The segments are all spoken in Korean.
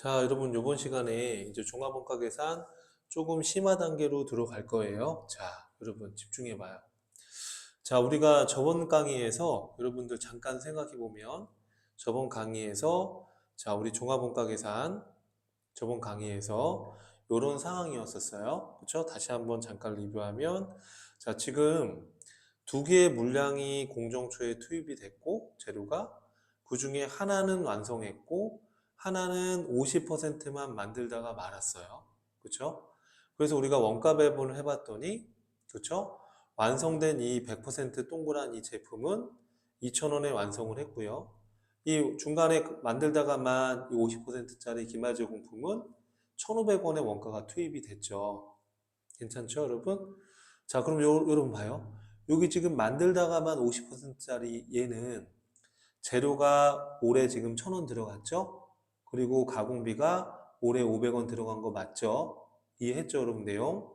자, 여러분, 이번 시간에 이제 종합원가 계산 조금 심화 단계로 들어갈 거예요. 자, 여러분, 집중해 봐요. 자, 우리가 저번 강의에서 여러분들 잠깐 생각해 보면 저번 강의에서 자, 우리 종합원가 계산 저번 강의에서 이런 상황이었었어요. 그렇죠? 다시 한번 잠깐 리뷰하면 자, 지금 두 개의 물량이 공정초에 투입이 됐고 재료가 그 중에 하나는 완성했고 하나는 50%만 만들다가 말았어요. 그렇죠? 그래서 우리가 원가 배분을 해봤더니 그렇죠? 완성된 이 100% 동그란 이 제품은 2,000원에 완성을 했고요. 이 중간에 만들다가만 이 50%짜리 기말 제공품은 1,500원의 원가가 투입이 됐죠. 괜찮죠, 여러분? 자, 그럼 여러분 봐요. 여기 지금 만들다가만 50%짜리 얘는 재료가 올해 지금 1,000원 들어갔죠? 그리고 가공비가 올해 500원 들어간 거 맞죠? 이해했죠, 여러분 내용?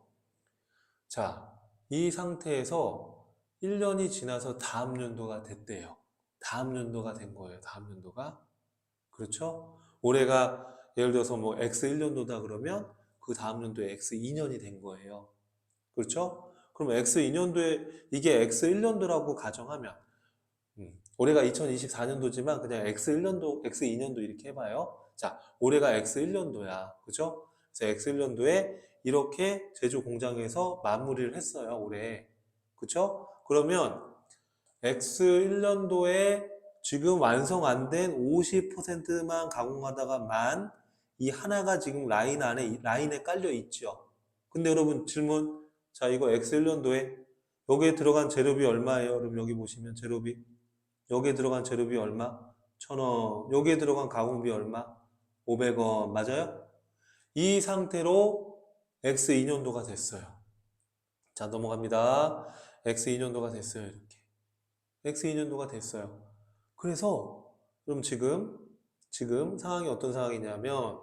자, 이 상태에서 1년이 지나서 다음 연도가 됐대요. 다음 연도가 된 거예요, 다음 연도가. 그렇죠? 올해가 예를 들어서 뭐 X1년도다 그러면 그 다음 연도에 X2년이 된 거예요. 그렇죠? 그럼 X2년도에 이게 X1년도라고 가정하면 올해가 2024년도지만 그냥 X1년도, X2년도 이렇게 해봐요. 자, 올해가 X1년도야. 그죠? 그래서 X1년도에 이렇게 제조 공장에서 마무리를 했어요, 올해. 그죠? 그러면 X1년도에 지금 완성 안 된 50%만 가공하다가만 이 하나가 지금 라인에 깔려 있죠. 근데 여러분 질문, 자, 이거 X1년도에 여기에 들어간 재료비 얼마예요? 여러분 여기 보시면 재료비. 여기에 들어간 재료비 얼마? 1,000원. 여기에 들어간 가공비 얼마? 500원. 맞아요? 이 상태로 X2년도가 됐어요. 자, 넘어갑니다. X2년도가 됐어요. 이렇게. X2년도가 됐어요. 그래서 그럼 지금 상황이 어떤 상황이냐면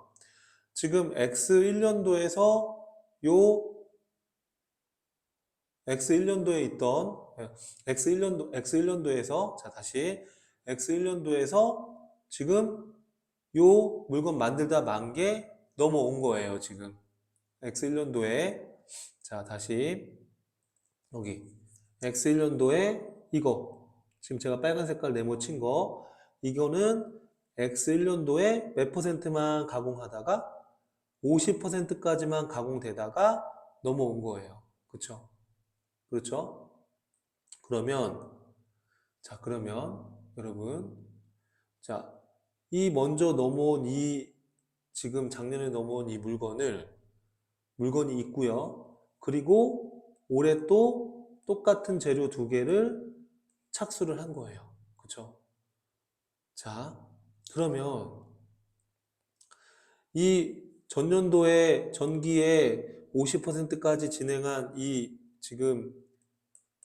지금 X1년도에서 요 X1년도에 있던 X1년도에서 자 다시 X1년도에서 지금 요 물건 만들다 만 게 넘어온 거예요. 지금 X1년도에 자 다시 여기 X1년도에 이거 지금 제가 빨간 색깔 네모친 거 이거는 X1년도에 몇 퍼센트만 가공하다가 50%까지만 가공되다가 넘어온 거예요. 그렇죠? 그렇죠? 그러면 그러면 여러분 자, 이 먼저 넘어온 이 지금 작년에 넘어온 이 물건이 있고요. 그리고 올해 또 똑같은 재료 두 개를 착수를 한 거예요. 그렇죠? 자, 그러면 이 전년도에 전기에 50%까지 진행한 이 지금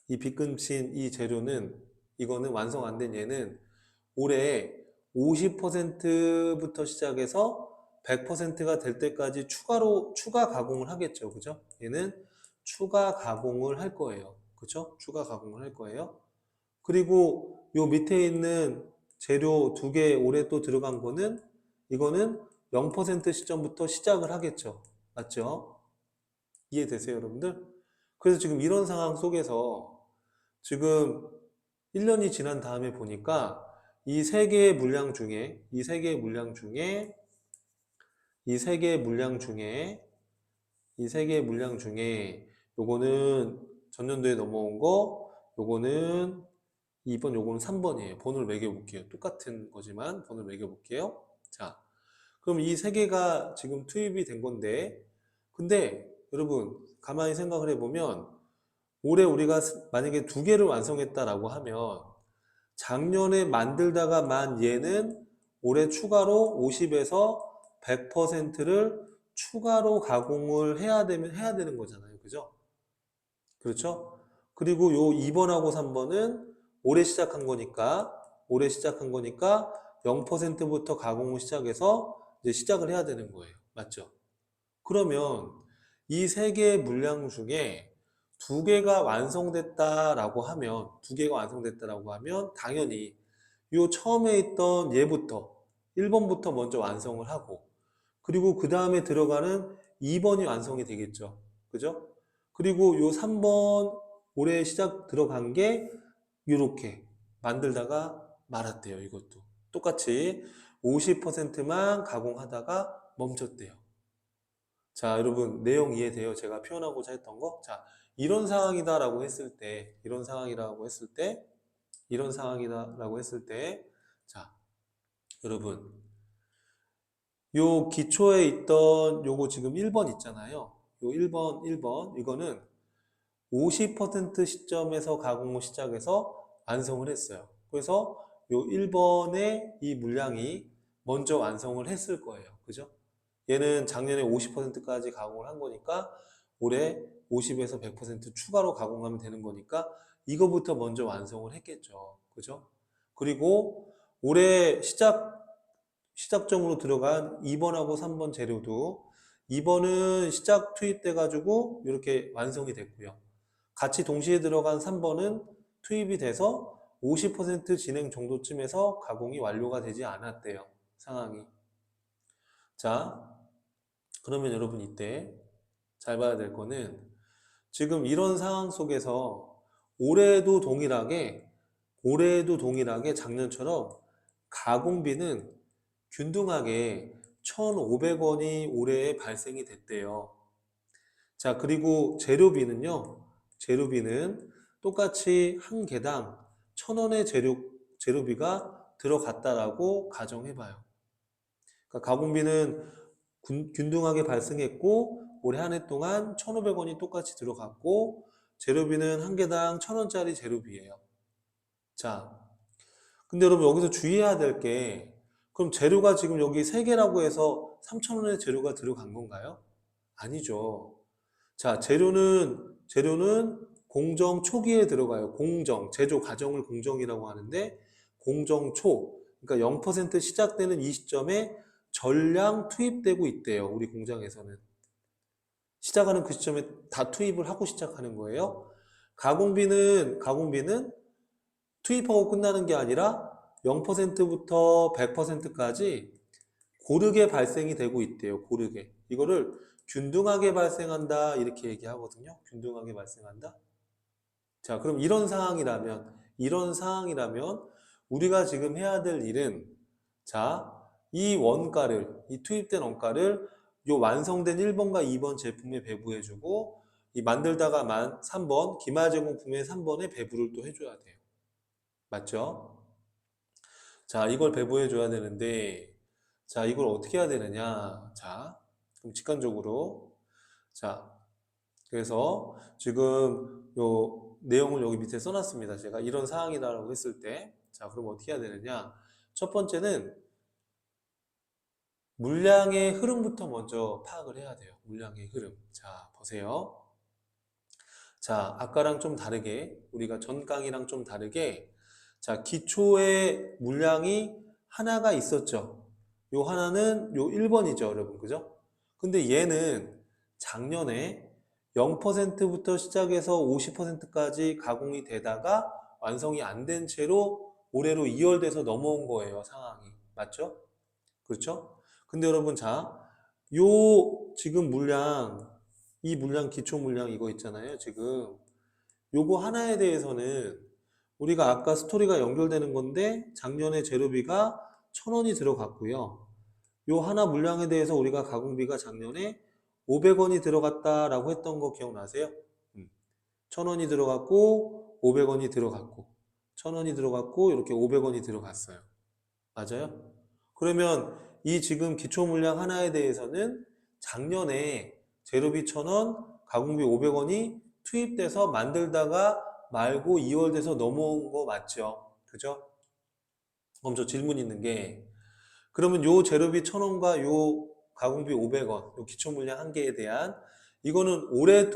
이 빗금친 이 재료는 이거는 완성 안 된 얘는 올해 50%부터 시작해서 100%가 될 때까지 추가 가공을 하겠죠. 그죠? 얘는 추가 가공을 할 거예요. 그죠? 추가 가공을 할 거예요. 그리고 요 밑에 있는 재료 두 개 올해 또 들어간 거는 이거는 0% 시점부터 시작을 하겠죠. 맞죠? 이해되세요, 여러분들? 그래서 지금 이런 상황 속에서 지금 1년이 지난 다음에 보니까 이 세 개의 물량 중에 이 세 개의 물량 중에 이 세 개의 물량 중에 이 세 개의 물량 중에 요거는 전년도에 넘어온 거 요거는 2번 요거는 3번이에요. 번호를 매겨볼게요. 똑같은 거지만 번호를 매겨볼게요. 자, 그럼 이 세 개가 지금 투입이 된 건데 근데 여러분 가만히 생각을 해보면 올해 우리가 만약에 두 개를 완성했다라고 하면 작년에 만들다가 만 얘는 올해 추가로 50에서 100%를 추가로 가공을 해야 되는 거잖아요. 그죠? 그렇죠? 그리고 요 2번하고 3번은 올해 시작한 거니까 0%부터 가공을 시작해서 이제 시작을 해야 되는 거예요. 맞죠? 그러면 이 세 개의 물량 중에 두 개가 완성됐다라고 하면 당연히 요 처음에 있던 얘부터 1번부터 먼저 완성을 하고 그리고 그 다음에 들어가는 2번이 완성이 되겠죠. 그죠? 그리고 요 3번 올해 시작 들어간 게 이렇게 만들다가 말았대요. 이것도 똑같이 50%만 가공하다가 멈췄대요. 자, 여러분 내용 이해돼요? 제가 표현하고자 했던 거? 자, 이런 상황이다라고 했을 때, 이런 상황이다라고 했을 때, 자, 여러분 요 기초에 있던 요거 지금 1번 있잖아요. 요 1번 이거는 50% 시점에서 가공을 시작해서 완성을 했어요. 그래서 요 1번의 이 물량이 먼저 완성을 했을 거예요. 그죠? 얘는 작년에 50%까지 가공을 한 거니까 올해 50에서 100% 추가로 가공하면 되는 거니까 이거부터 먼저 완성을 했겠죠. 그죠? 그리고 올해 시작점으로 들어간 2번하고 3번 재료도 2번은 시작 투입돼 가지고 이렇게 완성이 됐고요. 같이 동시에 들어간 3번은 투입이 돼서 50% 진행 정도쯤에서 가공이 완료가 되지 않았대요. 상황이. 자, 그러면 여러분 이때 잘 봐야 될 거는 지금 이런 상황 속에서 올해도 동일하게 작년처럼 가공비는 균등하게 1,500원이 올해에 발생이 됐대요. 자, 그리고 재료비는 똑같이 한 개당 1,000원의 재료비가 들어갔다라고 가정해봐요. 그러니까 가공비는 균등하게 발생했고 올해 한 해 동안 1,500원이 똑같이 들어갔고 재료비는 한 개당 1,000원짜리 재료비예요. 자, 근데 여러분 여기서 주의해야 될 게 그럼 재료가 지금 여기 3개라고 해서 3,000원의 재료가 들어간 건가요? 아니죠. 자, 재료는 공정 초기에 들어가요. 제조 과정을 공정이라고 하는데 공정 초, 그러니까 0% 시작되는 이 시점에 전량 투입되고 있대요. 우리 공장에서는. 시작하는 그 시점에 다 투입을 하고 시작하는 거예요. 가공비는 투입하고 끝나는 게 아니라 0%부터 100%까지 고르게 발생이 되고 있대요. 고르게. 이거를 균등하게 발생한다 이렇게 얘기하거든요. 균등하게 발생한다. 자, 그럼 이런 상황이라면 우리가 지금 해야 될 일은 자, 이 투입된 원가를 요 완성된 1번과 2번 제품에 배부해주고 이 만들다가 만 3번 기말 제공품의 3번에 배부를 또 해줘야 돼요. 맞죠? 자, 이걸 배부해 줘야 되는데, 자, 이걸 어떻게 해야 되느냐? 자, 그럼 직관적으로, 자, 그래서 지금 요 내용을 여기 밑에 써놨습니다. 제가 이런 상황이라고 했을 때, 자, 그럼 어떻게 해야 되느냐? 첫 번째는 물량의 흐름부터 먼저 파악을 해야 돼요. 물량의 흐름. 자, 보세요. 자, 아까랑 좀 다르게, 우리가 전 강의랑 좀 다르게, 자, 기초의 물량이 하나가 있었죠. 요 하나는 요 1번이죠, 여러분. 그죠? 근데 얘는 작년에 0%부터 시작해서 50%까지 가공이 되다가 완성이 안 된 채로 올해로 2월돼서 넘어온 거예요, 상황이. 맞죠? 그렇죠? 근데 여러분, 자, 지금 이 물량, 기초 물량 이거 있잖아요, 지금. 요거 하나에 대해서는 우리가 아까 스토리가 연결되는 건데 작년에 재료비가 1,000원이 들어갔고요. 요 하나 물량에 대해서 우리가 가공비가 작년에 500원이 들어갔다라고 했던 거 기억나세요? 1,000원이 들어갔고 500원이 들어갔고 1,000원이 들어갔고 이렇게 500원이 들어갔어요. 맞아요? 그러면 이 지금 기초 물량 하나에 대해서는 작년에 재료비 1,000원, 가공비 500원이 투입돼서 만들다가 말고 2월 돼서 넘어온 거 맞죠? 그죠? 그럼 저 질문 있는 게 그러면 요 재료비 1,000원과 요 가공비 500원, 요 기초 물량 한 개에 대한 이거는 올해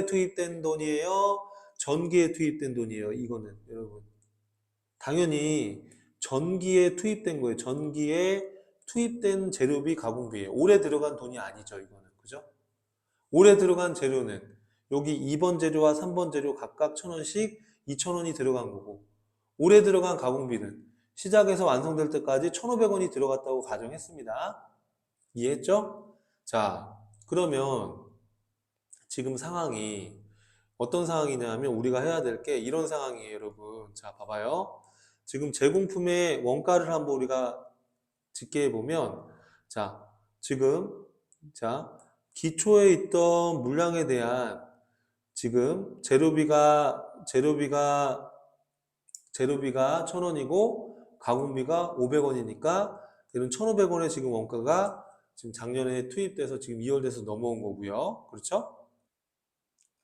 투입된 돈이에요? 전기에 투입된 돈이에요? 이거는 여러분. 당연히 전기에 투입된 거예요. 전기에 투입된 재료비 가공비예요. 올해 들어간 돈이 아니죠, 이거는. 그죠? 올해 들어간 재료는 여기 2번 재료와 3번 재료 각각 1,000원씩 2,000원이 들어간 거고 올해 들어간 가공비는 시작해서 완성될 때까지 1,500원이 들어갔다고 가정했습니다. 이해했죠? 자, 그러면 지금 상황이 어떤 상황이냐면 우리가 해야 될 게 이런 상황이에요, 여러분. 자, 봐봐요. 지금 제공품의 원가를 한번 우리가 집계해 보면, 자, 지금, 자, 기초에 있던 물량에 대한 지금 재료비가 1,000원이고 가공비가 500원이니까 얘는 1,500원의 지금 원가가 지금 작년에 투입돼서 지금 2월 돼서 넘어온 거고요. 그렇죠?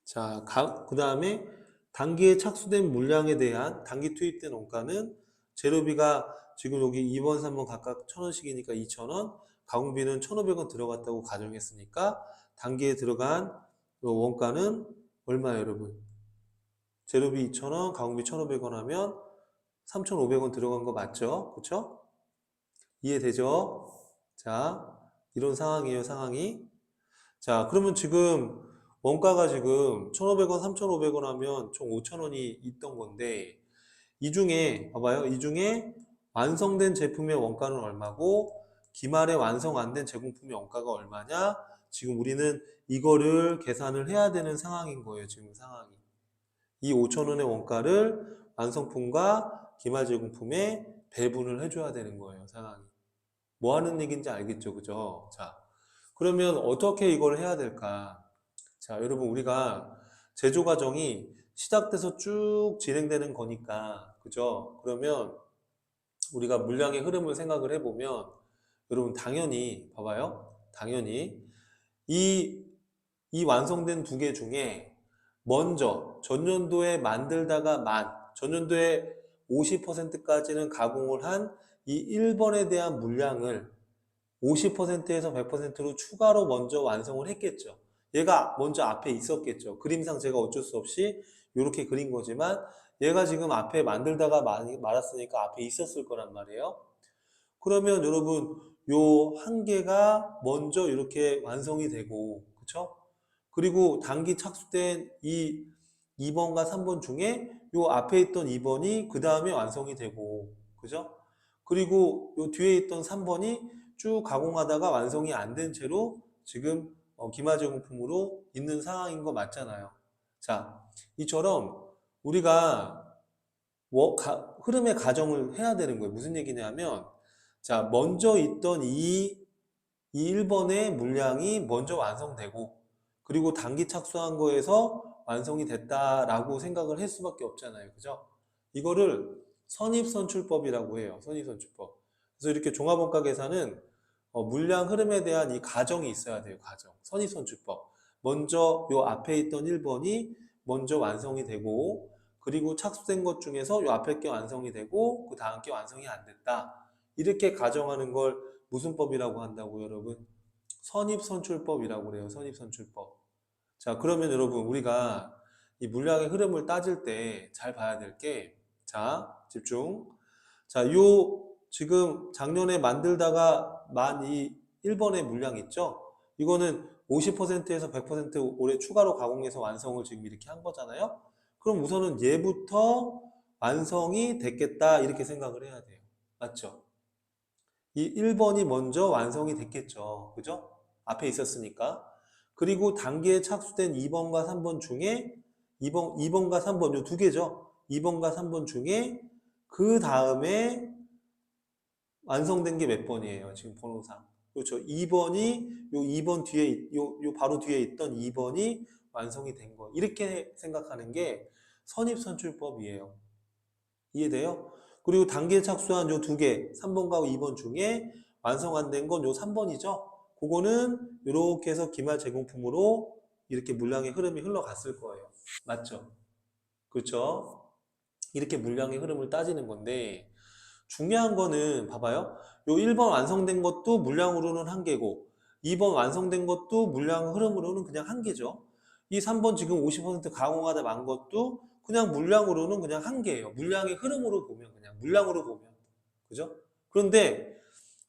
자, 그 다음에 단기에 착수된 물량에 대한 단기 투입된 원가는 재료비가 지금 여기 2번, 3번 각각 1,000원씩이니까 2,000원, 가공비는 1,500원 들어갔다고 가정했으니까 단기에 들어간 원가는 얼마예요, 여러분? 재료비 2,000원, 가공비 1,500원 하면 3,500원 들어간 거 맞죠? 그쵸? 이해되죠? 자, 이런 상황이에요, 상황이. 자, 그러면 지금 원가가 지금 1,500원, 3,500원 하면 총 5,000원이 있던 건데, 이 중에, 봐봐요. 이 중에 완성된 제품의 원가는 얼마고, 기말에 완성 안 된 제공품의 원가가 얼마냐? 지금 우리는 이거를 계산을 해야 되는 상황인 거예요, 지금 상황이. 이 5,000원의 원가를 완성품과 기말 제공품에 배분을 해줘야 되는 거예요, 상황이. 뭐 하는 얘기인지 알겠죠, 그죠? 자, 그러면 어떻게 이걸 해야 될까? 자, 여러분, 우리가 제조 과정이 시작돼서 쭉 진행되는 거니까, 그죠? 그러면 우리가 물량의 흐름을 생각을 해보면, 여러분, 당연히, 봐봐요. 당연히, 이, 이 완성된 두 개 중에 먼저 전년도에 만들다가 전년도에 50%까지는 가공을 한 이 1번에 대한 물량을 50%에서 100%로 추가로 먼저 완성을 했겠죠. 얘가 먼저 앞에 있었겠죠. 그림상 제가 어쩔 수 없이 이렇게 그린 거지만 얘가 지금 앞에 만들다가 많이 말았으니까 앞에 있었을 거란 말이에요. 그러면 여러분 요 한 개가 먼저 이렇게 완성이 되고 그쵸? 그리고 단기 착수된 이 2번과 3번 중에 요 앞에 있던 2번이 그 다음에 완성이 되고 그죠? 그리고 요 뒤에 있던 3번이 쭉 가공하다가 완성이 안 된 채로 지금 기마제공품으로 있는 상황인 거 맞잖아요. 자, 이처럼 우리가 흐름의 가정을 해야 되는 거예요. 무슨 얘기냐면 자, 먼저 있던 이 1번의 물량이 먼저 완성되고 그리고 단기 착수한 거에서 완성이 됐다라고 생각을 할 수밖에 없잖아요. 그죠? 이거를 선입선출법이라고 해요. 선입선출법. 그래서 이렇게 종합원가 계산은 물량 흐름에 대한 이 가정이 있어야 돼요. 가정. 선입선출법. 먼저 요 앞에 있던 1번이 먼저 완성이 되고 그리고 착수된 것 중에서 요 앞에 게 완성이 되고 그 다음 게 완성이 안 됐다. 이렇게 가정하는 걸 무슨 법이라고 한다고 여러분? 선입선출법이라고 그래요. 선입선출법. 자, 그러면 여러분 우리가 이 물량의 흐름을 따질 때 잘 봐야 될 게, 자, 집중. 자, 요 지금 작년에 만들다가 만 이 1번의 물량 있죠? 이거는 50%에서 100% 올해 추가로 가공해서 완성을 지금 이렇게 한 거잖아요? 그럼 우선은 얘부터 완성이 됐겠다 이렇게 생각을 해야 돼요. 맞죠? 이 1번이 먼저 완성이 됐겠죠. 그죠? 앞에 있었으니까. 그리고 단계에 착수된 2번과 3번 중에 2번과 3번 요 두 개죠. 2번과 3번 중에 그 다음에 완성된 게 몇 번이에요? 지금 번호상. 그렇죠. 2번이 요 2번 뒤에 요 바로 뒤에 있던 2번이 완성이 된 거. 이렇게 생각하는 게 선입선출법이에요. 이해돼요? 그리고 단계에 착수한 요 두 개, 3번과 2번 중에 완성 안 된 건 요 3번이죠? 그거는 이렇게 해서 기말 제공품으로 이렇게 물량의 흐름이 흘러갔을 거예요. 맞죠? 그렇죠? 이렇게 물량의 흐름을 따지는 건데 중요한 거는 봐봐요. 요 1번 완성된 것도 물량으로는 한 개고 2번 완성된 것도 물량 흐름으로는 그냥 한 개죠. 이 3번 지금 50% 가공하다 만 것도 그냥 물량으로는 그냥 한 개예요. 물량의 흐름으로 보면 그냥 물량으로 보면 그죠? 그런데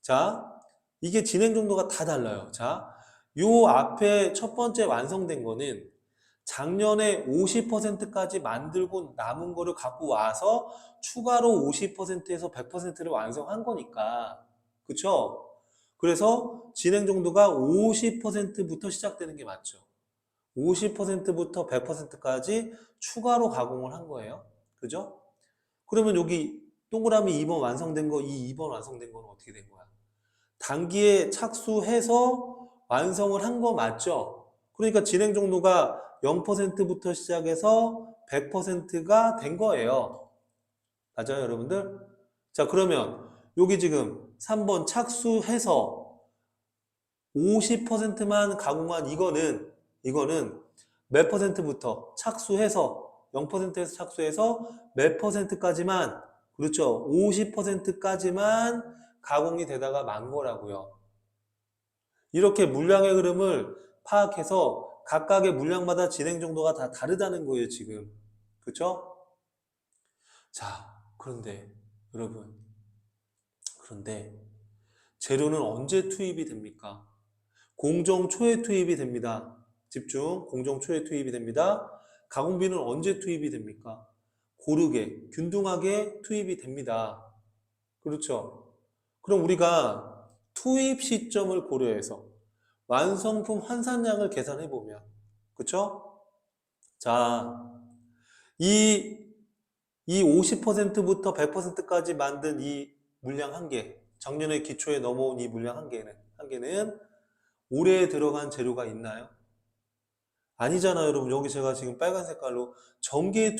자 이게 진행 정도가 다 달라요. 자, 요 앞에 첫 번째 완성된 거는 작년에 50%까지 만들고 남은 거를 갖고 와서 추가로 50%에서 100%를 완성한 거니까. 그쵸? 그래서 진행 정도가 50%부터 시작되는 게 맞죠. 50%부터 100%까지 추가로 가공을 한 거예요. 그죠? 그러면 여기 동그라미 2번 완성된 거, 이 2번 완성된 거는 어떻게 된 거야? 단기에 착수해서 완성을 한 거 맞죠? 그러니까 진행 정도가 0%부터 시작해서 100%가 된 거예요. 맞아요, 여러분들? 자, 그러면 여기 지금 3번 착수해서 50%만 가공한 이거는 몇 퍼센트부터 착수해서 0%에서 착수해서 몇 퍼센트까지만 그렇죠. 50%까지만 가공이 되다가 만 거라고요. 이렇게 물량의 흐름을 파악해서 각각의 물량마다 진행 정도가 다 다르다는 거예요, 지금. 그렇죠? 자, 그런데 여러분, 그런데 재료는 언제 투입이 됩니까? 공정 초에 투입이 됩니다. 집중. 공정 초에 투입이 됩니다. 가공비는 언제 투입이 됩니까? 고르게, 균등하게 투입이 됩니다. 그렇죠? 그럼 우리가 투입 시점을 고려해서 완성품 환산량을 계산해 보면, 그렇죠? 자, 이, 이 50%부터 100%까지 만든 이 물량 한 개, 작년에 기초에 넘어온 이 물량 한 개는 올해 들어간 재료가 있나요? 아니잖아요, 여러분. 여기 제가 지금 빨간 색깔로 전기에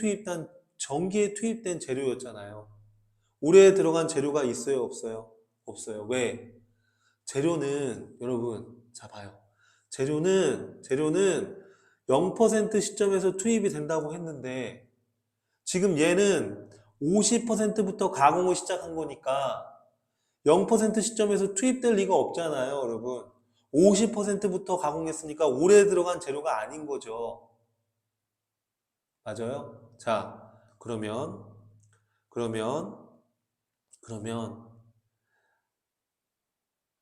투입된 재료였잖아요. 올해 들어간 재료가 있어요, 없어요? 없어요. 왜? 재료는, 여러분, 자, 봐요. 재료는 0% 시점에서 투입이 된다고 했는데, 지금 얘는 50%부터 가공을 시작한 거니까, 0% 시점에서 투입될 리가 없잖아요, 여러분. 50%부터 가공했으니까 올해 들어간 재료가 아닌 거죠. 맞아요? 자, 그러면,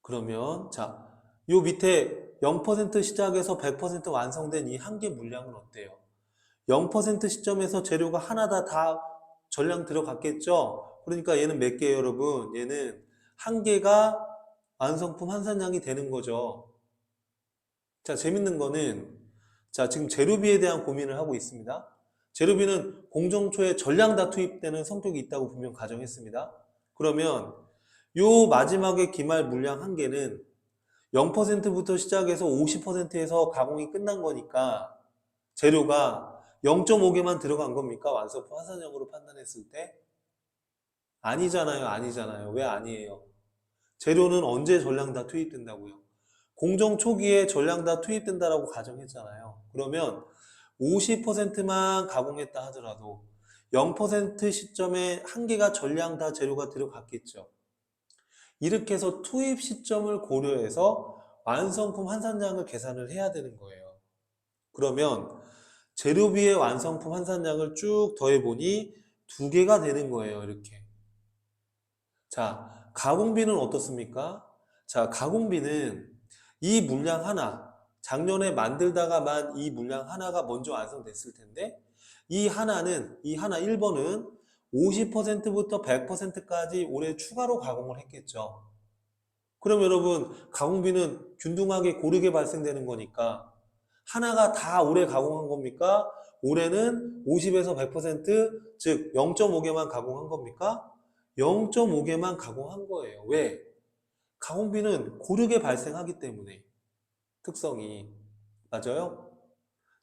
그러면, 자, 요 밑에 0% 시작해서 100% 완성된 이 한 개 물량은 어때요? 0% 시점에서 재료가 하나다 다 전량 들어갔겠죠? 그러니까 얘는 몇 개예요, 여러분? 얘는 한 개가 완성품 환산량이 되는 거죠. 자, 재밌는 거는, 자, 지금 재료비에 대한 고민을 하고 있습니다. 재료비는 공정초에 전량 다 투입되는 성격이 있다고 분명 가정했습니다. 그러면 요 마지막에 기말 물량 한 개는 0%부터 시작해서 50%에서 가공이 끝난 거니까 재료가 0.5개만 들어간 겁니까? 완성품 환산량으로 판단했을 때? 아니잖아요, 아니잖아요. 왜 아니에요? 재료는 언제 전량 다 투입된다고요? 공정 초기에 전량 다 투입된다라고 가정했잖아요. 그러면 50%만 가공했다 하더라도 0% 시점에 한 개가 전량 다 재료가 들어갔겠죠. 이렇게 해서 투입 시점을 고려해서 완성품 환산량을 계산을 해야 되는 거예요. 그러면 재료비의 완성품 환산량을 쭉 더해보니 두 개가 되는 거예요. 이렇게. 자, 가공비는 어떻습니까? 자, 가공비는 이 물량 하나, 작년에 만들다가만 이 물량 하나가 먼저 완성됐을 텐데, 이 하나 1번은 50%부터 100%까지 올해 추가로 가공을 했겠죠. 그럼 여러분, 가공비는 균등하게 고르게 발생되는 거니까, 하나가 다 올해 가공한 겁니까? 올해는 50에서 100%, 즉 0.5개만 가공한 겁니까? 0.5개만 가공한 거예요. 왜? 가공비는 고르게 발생하기 때문에 특성이 맞아요?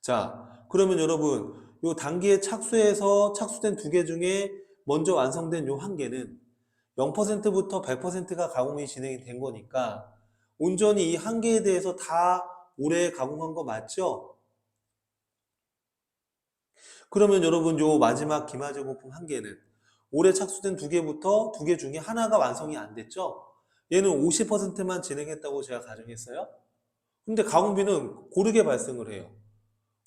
자, 그러면 여러분 요 단기에 착수해서 착수된 두 개 중에 먼저 완성된 요 한 개는 0%부터 100%가 가공이 진행이 된 거니까 온전히 이 한 개에 대해서 다 올해 가공한 거 맞죠? 그러면 여러분 요 마지막 기마제공품 한 개는 올해 착수된 두 개부터 두 개 중에 하나가 완성이 안 됐죠? 얘는 50%만 진행했다고 제가 가정했어요. 근데 가공비는 고르게 발생을 해요.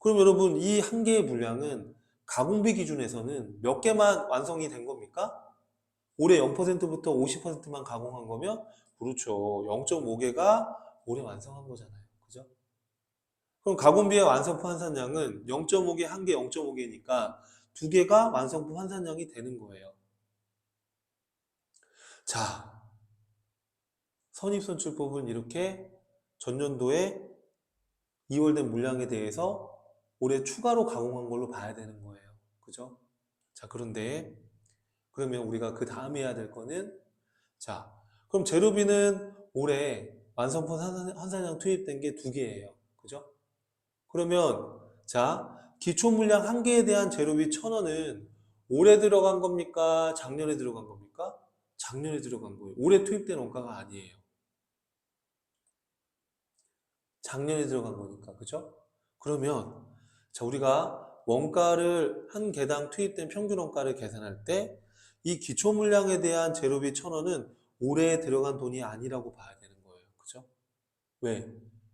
그럼 여러분 이 한 개의 물량은 가공비 기준에서는 몇 개만 완성이 된 겁니까? 올해 0%부터 50%만 가공한 거면 그렇죠. 0.5개가 올해 완성한 거잖아요. 그죠? 그럼 가공비의 완성품 환산량은 0.5개, 한 개 0.5개니까 두 개가 완성품 환산량이 되는 거예요. 자, 선입선출법은 이렇게 전년도에 이월된 물량에 대해서 올해 추가로 가공한 걸로 봐야 되는 거예요. 그죠? 자, 그런데 그러면 우리가 그 다음에 해야 될 거는 자, 그럼 제로비는 올해 완성품 한산량 투입된 게 2개예요. 그죠? 그러면 자, 기초 물량 1개에 대한 제로비 1,000원은 올해 들어간 겁니까? 작년에 들어간 겁니까? 작년에 들어간 거예요. 올해 투입된 원가가 아니에요. 작년에 들어간 거니까. 그죠? 그러면 자, 우리가 원가를 한 개당 투입된 평균 원가를 계산할 때 이 기초 물량에 대한 제로비 1,000원은 올해 들어간 돈이 아니라고 봐야 되는 거예요. 그죠? 왜?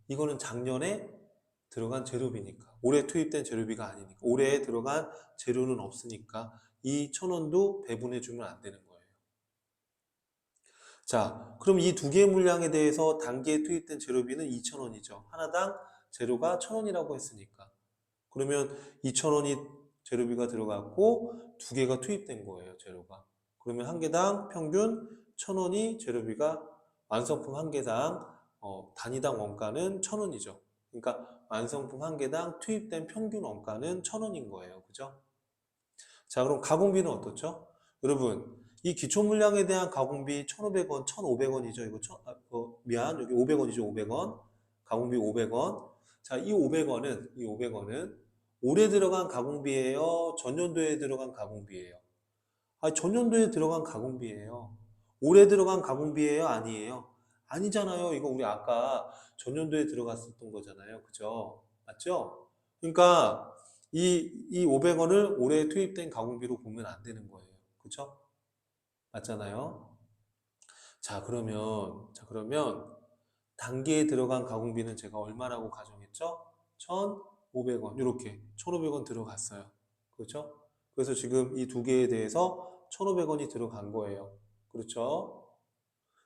이거는 작년에 들어간 재료비니까. 올해 투입된 재료비가 아니니까. 올해에 들어간 재료는 없으니까 이 1,000원도 배분해주면 안 되는 거예요. 자, 그럼 이 2개의 물량에 대해서 단기에 투입된 재료비는 2,000원이죠. 하나당 재료가 1,000원이라고 했으니까. 그러면 2,000원이 재료비가 들어갔고 2개가 투입된 거예요, 재료가. 그러면 한 개당 평균 1,000원이 재료비가 완성품 한 개당 단위당 원가는 1,000원이죠. 그러니까 완성품 한 개당 투입된 평균 원가는 1,000원인 거예요. 그죠? 자, 그럼 가공비는 어떻죠? 여러분, 이 기초 물량에 대한 가공비 1,500원, 1,500원이죠. 이거 미안, 여기 500원이죠. 500원. 가공비 500원. 자, 이 500원은 올해 들어간 가공비예요? 전년도에 들어간 가공비예요? 아, 전년도에 들어간 가공비예요. 올해 들어간 가공비예요? 아니에요? 아니잖아요. 이거 우리 아까 전년도에 들어갔었던 거잖아요. 그죠? 맞죠? 그러니까 이 500원을 올해 투입된 가공비로 보면 안 되는 거예요. 그죠? 맞잖아요. 자, 그러면 단기에 들어간 가공비는 제가 얼마라고 가정했죠? 1,500원. 이렇게 1,500원 들어갔어요. 그렇죠? 그래서 지금 이 2개에 대해서 1,500원이 들어간 거예요. 그렇죠?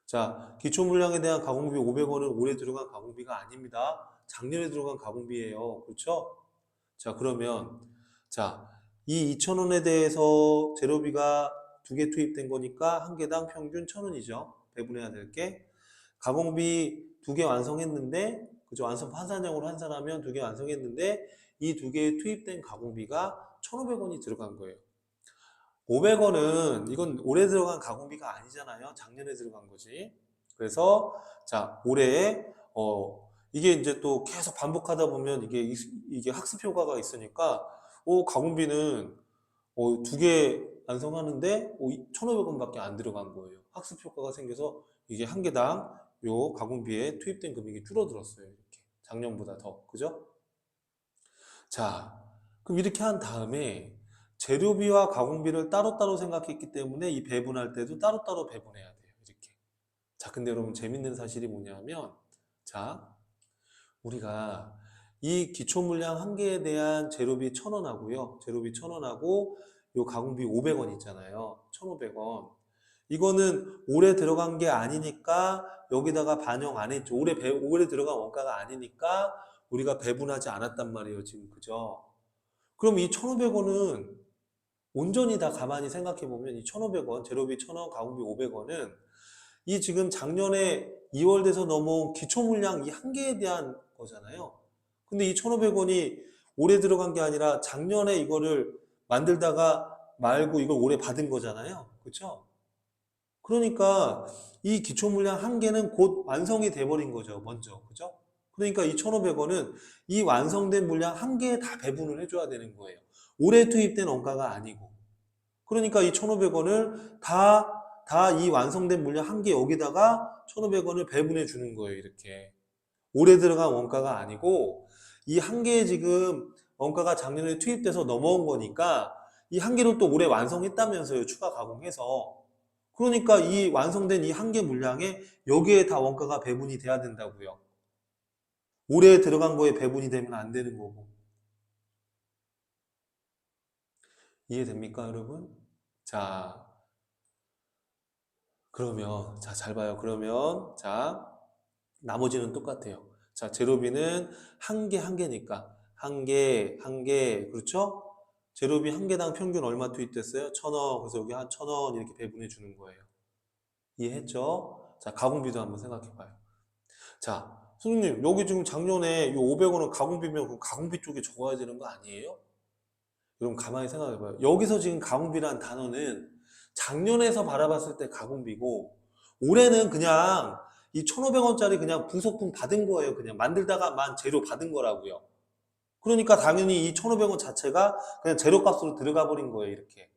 자, 기초 물량에 대한 가공비 500원은 올해 들어간 가공비가 아닙니다. 작년에 들어간 가공비예요. 그렇죠? 자, 그러면 자, 이 2,000원에 대해서 재료비가 2개 투입된 거니까 한 개당 평균 1,000원이죠. 배분해야 될 게. 가공비 2개 완성했는데, 그죠? 완성 환산형으로 환산하면 2개 완성했는데 이 2개에 투입된 가공비가 1,500원이 들어간 거예요. 500원은 이건 올해 들어간 가공비가 아니잖아요. 작년에 들어간 거지. 그래서 자, 올해에 이게 이제 또 계속 반복하다 보면 이게 학습 효과가 있으니까 가공비는 2개 완성하는데 1,500원밖에 안 들어간 거예요. 학습 효과가 생겨서 이게 한 개당 요 가공비에 투입된 금액이 줄어들었어요. 이렇게 작년보다 더. 그죠? 자, 그럼 이렇게 한 다음에 재료비와 가공비를 따로따로 생각했기 때문에 이 배분할 때도 따로따로 배분해야 돼요. 이렇게. 자, 근데 여러분 재밌는 사실이 뭐냐면 자, 우리가 이 기초 물량 한 개에 대한 재료비 1,000원 하고요. 재료비 1,000원 하고 요 가공비 500원 있잖아요. 1,500원. 이거는 올해 들어간 게 아니니까 여기다가 반영 안 했죠. 올해 들어간 원가가 아니니까 우리가 배분하지 않았단 말이에요. 지금 그죠? 그럼 이 1,500원은 온전히 다 가만히 생각해 보면 이 1,500원, 재료비 1,000원, 가공비 500원은 이 지금 작년에 2월 돼서 넘어온 기초 물량 이 한 개에 대한 거잖아요. 근데 이 1,500원이 올해 들어간 게 아니라 작년에 이거를 만들다가 말고 이걸 올해 받은 거잖아요. 그렇죠? 그러니까 이 기초 물량 한 개는 곧 완성이 돼 버린 거죠. 먼저. 그죠? 그러니까 이 1,500원은 이 완성된 물량 한 개에 다 배분을 해줘야 되는 거예요. 올해 투입된 원가가 아니고. 그러니까 이 1,500원을 다 이 완성된 물량 한 개 여기다가 1,500원을 배분해 주는 거예요. 이렇게. 올해 들어간 원가가 아니고 이 한 개에 지금 원가가 작년에 투입돼서 넘어온 거니까 이 한 개로 또 올해 완성했다면서요. 추가 가공해서. 그러니까 이 완성된 이 한 개 물량에 여기에 다 원가가 배분이 돼야 된다고요. 올해 들어간 거에 배분이 되면 안 되는 거고. 이해됩니까, 여러분? 자, 그러면 자, 잘 봐요. 그러면 자, 나머지는 똑같아요. 자, 제로비는 한 개니까 한 개, 그렇죠? 제로비 한 개당 평균 얼마 투입됐어요? 1,000원. 그래서 여기 한 1,000원 이렇게 배분해 주는 거예요. 이해했죠? 자, 가공비도 한번 생각해 봐요. 자, 선생님, 여기 지금 작년에 이 500원은 가공비면 그 가공비 쪽에 적어야 되는 거 아니에요? 여러분 가만히 생각해 봐요. 여기서 지금 가공비란 단어는 작년에서 바라봤을 때 가공비고 올해는 그냥 이 1,500원짜리 그냥 부속품 받은 거예요. 그냥 만들다가만 재료 받은 거라고요. 그러니까 당연히 이 1,500원 자체가 그냥 재료값으로 들어가 버린 거예요. 이렇게.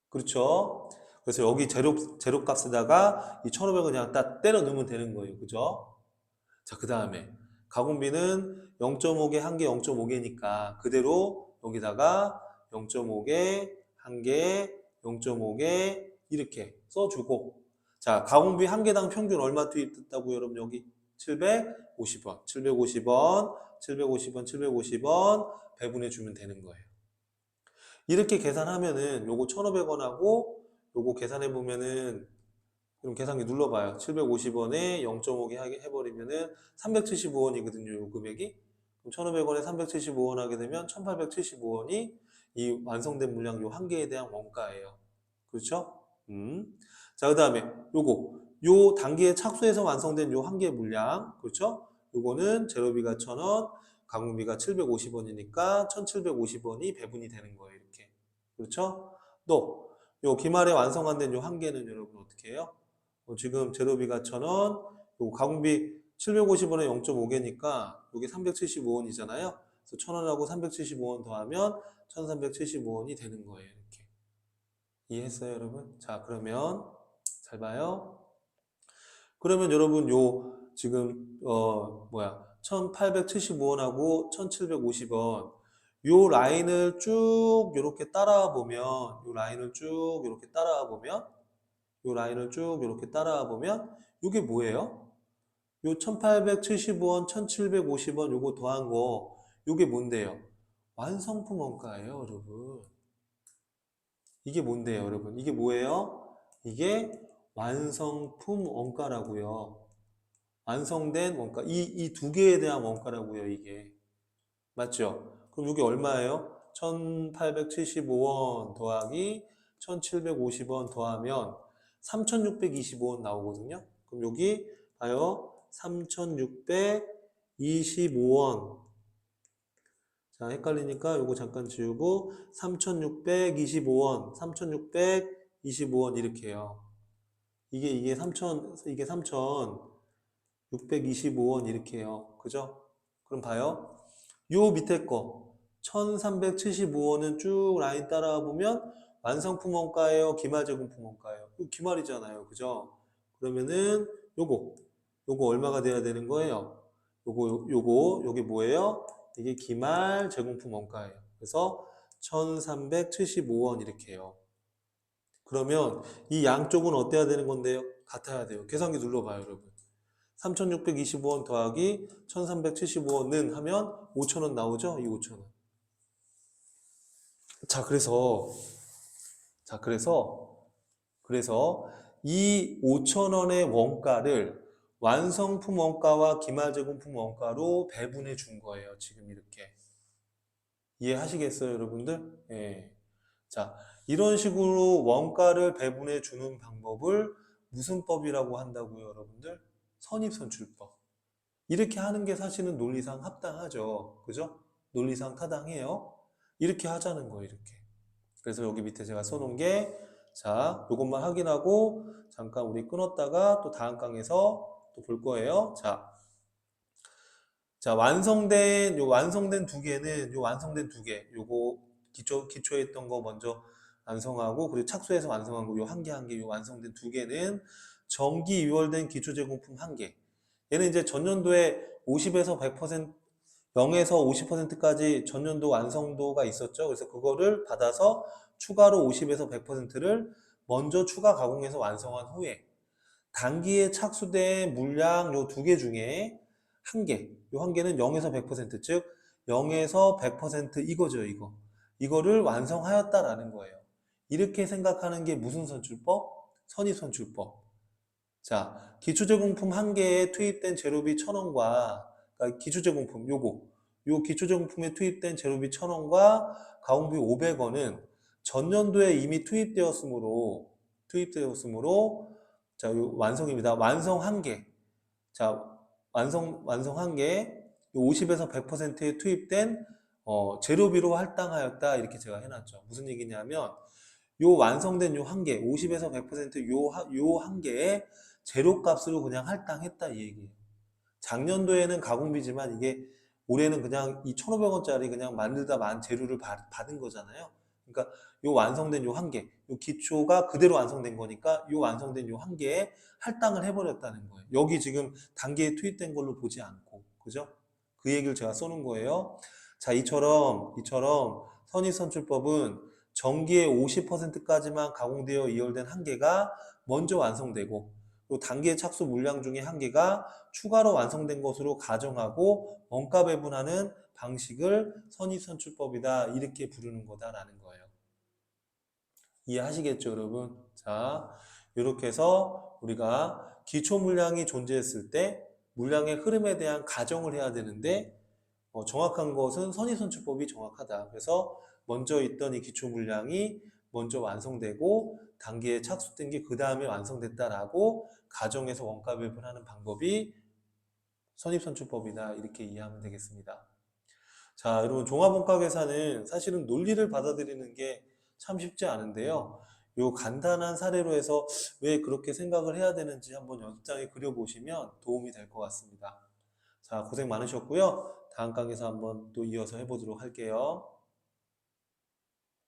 그렇죠? 그래서 여기 재료값에다가 이 1,500원 그냥 딱 때려 넣으면 되는 거예요. 그죠? 자, 그 다음에 가공비는 0.5개, 1개, 0.5개니까 그대로 여기다가 0.5개, 1개, 0.5개 이렇게 써주고 자, 가공비 1개당 평균 얼마 투입됐다고요? 여러분 여기 750원, 750원, 750원, 750원 배분해 주면 되는 거예요. 이렇게 계산하면은 요거 1,500원하고 요거 계산해 보면은 그럼 계산기 눌러봐요. 750원에 0.5개 해버리면은 375원이거든요. 요 금액이. 그럼 1,500원에 375원 하게 되면 1,875원이 이 완성된 물량 요 한 개에 대한 원가예요. 그렇죠? 자, 그 다음에 요 단기에 착수해서 완성된 요 한 개의 물량. 그렇죠? 요거는 재료비가 1,000원, 가공비가 750원이니까 1,750원이 배분이 되는 거예요. 이렇게. 그렇죠? 또, 요 기말에 완성 안 된 요 한 개는 여러분 어떻게 해요? 지금 재료비가 1,000원, 요 가공비 750원에 0.5개니까 이게 375원이잖아요. 그래서 1,000원하고 375원 더하면 1,375원이 되는 거예요. 이렇게. 이해했어요, 여러분? 자, 그러면 잘 봐요. 그러면 여러분 지금 1,875원하고 1,750원 요 라인을 쭉 이렇게 따라와 보면 요 라인을 쭉 이렇게 따라와 보면 이게 뭐예요? 요 1875원, 1750원 요거 더한 거 요게 뭔데요? 완성품 원가예요, 여러분. 이게 뭔데요, 여러분? 이게 뭐예요? 이게 완성품 원가라고요. 완성된 원가. 이 두 개에 대한 원가라고요, 이게. 맞죠? 그럼 이게 얼마예요? 1875원 더하기 1750원 더하면 3625원 나오거든요. 그럼 여기 봐요. 3625원. 자, 헷갈리니까 요거 잠깐 지우고 3625원, 3625원 이렇게 해요. 이게 3625원 이렇게 해요. 그죠? 그럼 봐요. 요 밑에 거 1375원은 쭉 라인 따라와 보면 완성품 원가예요, 기말 제공품 원가예요. 이거 기말이잖아요. 그죠? 그러면은 요거 얼마가 돼야 되는 거예요? 요게 뭐예요? 이게 기말 제공품 원가예요. 그래서 1375원 이렇게 해요. 그러면 이 양쪽은 어때야 되는 건데요? 같아야 돼요. 계산기 눌러봐요, 여러분. 3,625원 더하기 1,375원은 하면 5,000원 나오죠? 이 5,000원. 자, 그래서 이 5,000원의 원가를 완성품 원가와 기말제공품 원가로 배분해 준 거예요. 지금 이렇게. 이해하시겠어요, 여러분들? 예. 자, 이런 식으로 원가를 배분해 주는 방법을 무슨 법이라고 한다고요, 여러분들? 선입선출법. 이렇게 하는 게 사실은 논리상 합당하죠. 그죠? 논리상 타당해요. 이렇게 하자는 거예요, 이렇게. 그래서 여기 밑에 제가 써놓은 게, 자, 요것만 확인하고, 잠깐 우리 끊었다가 또 다음 강에서 또 볼 거예요. 자, 완성된 두 개는, 완성된 두 개, 요거 기초에 있던 거 먼저 완성하고, 그리고 착수해서 완성한 거, 요 한 개, 요 완성된 두 개는 정기 유월된 기초 제공품 한 개. 얘는 이제 전년도에 50에서 100%, 0에서 50%까지 전년도 완성도가 있었죠. 그래서 그거를 받아서 추가로 50에서 100%를 먼저 추가 가공해서 완성한 후에 단기에 착수된 물량 요 두 개 중에 한 개, 요 한 개는 0에서 100%, 즉 0에서 100% 이거죠, 이거. 이거를 완성하였다라는 거예요. 이렇게 생각하는 게 무슨 선출법? 선입선출법. 자, 기초제공품 한 개에 투입된 재료비 1,000원과 그러니까 기초제공품 요 기초제공품에 투입된 재료비 1,000원과 가공비 500원은 전년도에 이미 투입되었으므로 자, 요 완성입니다. 완성 한계. 자, 완성 한계. 50에서 100%에 투입된 재료비로 할당하였다. 이렇게 제가 해놨죠. 무슨 얘기냐면 요 완성된 요 한계, 50에서 100%요 한계에 재료값으로 그냥 할당했다 이 얘기예요. 작년도에는 가공비지만 이게 올해는 그냥 이 1,500원짜리 그냥 만들다 만 재료를 받은 거잖아요. 그러니까 요 완성된 요 한계, 요 기초가 그대로 완성된 거니까 요 완성된 요 한계에 할당을 해버렸다는 거예요. 여기 지금 단계에 투입된 걸로 보지 않고, 그죠? 그 얘기를 제가 쏘는 거예요. 자, 이처럼 선입선출법은 전기의 50%까지만 가공되어 이월된 한계가 먼저 완성되고, 또 단계 착수 물량 중에 한계가 추가로 완성된 것으로 가정하고 원가 배분하는 방식을 선입선출법이다 이렇게 부르는 거다라는 거예요. 이해하시겠죠, 여러분? 자, 이렇게 해서 우리가 기초 물량이 존재했을 때 물량의 흐름에 대한 가정을 해야 되는데 정확한 것은 선입선출법이 정확하다. 그래서 먼저 있던 이 기초 물량이 먼저 완성되고 단계에 착수된 게 그 다음에 완성됐다라고 가정해서 원가 배분하는 방법이 선입선출법이다. 이렇게 이해하면 되겠습니다. 자, 여러분 종합원가 계산은 사실은 논리를 받아들이는 게 참 쉽지 않은데요. 요 간단한 사례로 해서 왜 그렇게 생각을 해야 되는지 한번 연습장에 그려보시면 도움이 될 것 같습니다. 자, 고생 많으셨고요. 다음 강의에서 한번 또 이어서 해보도록 할게요.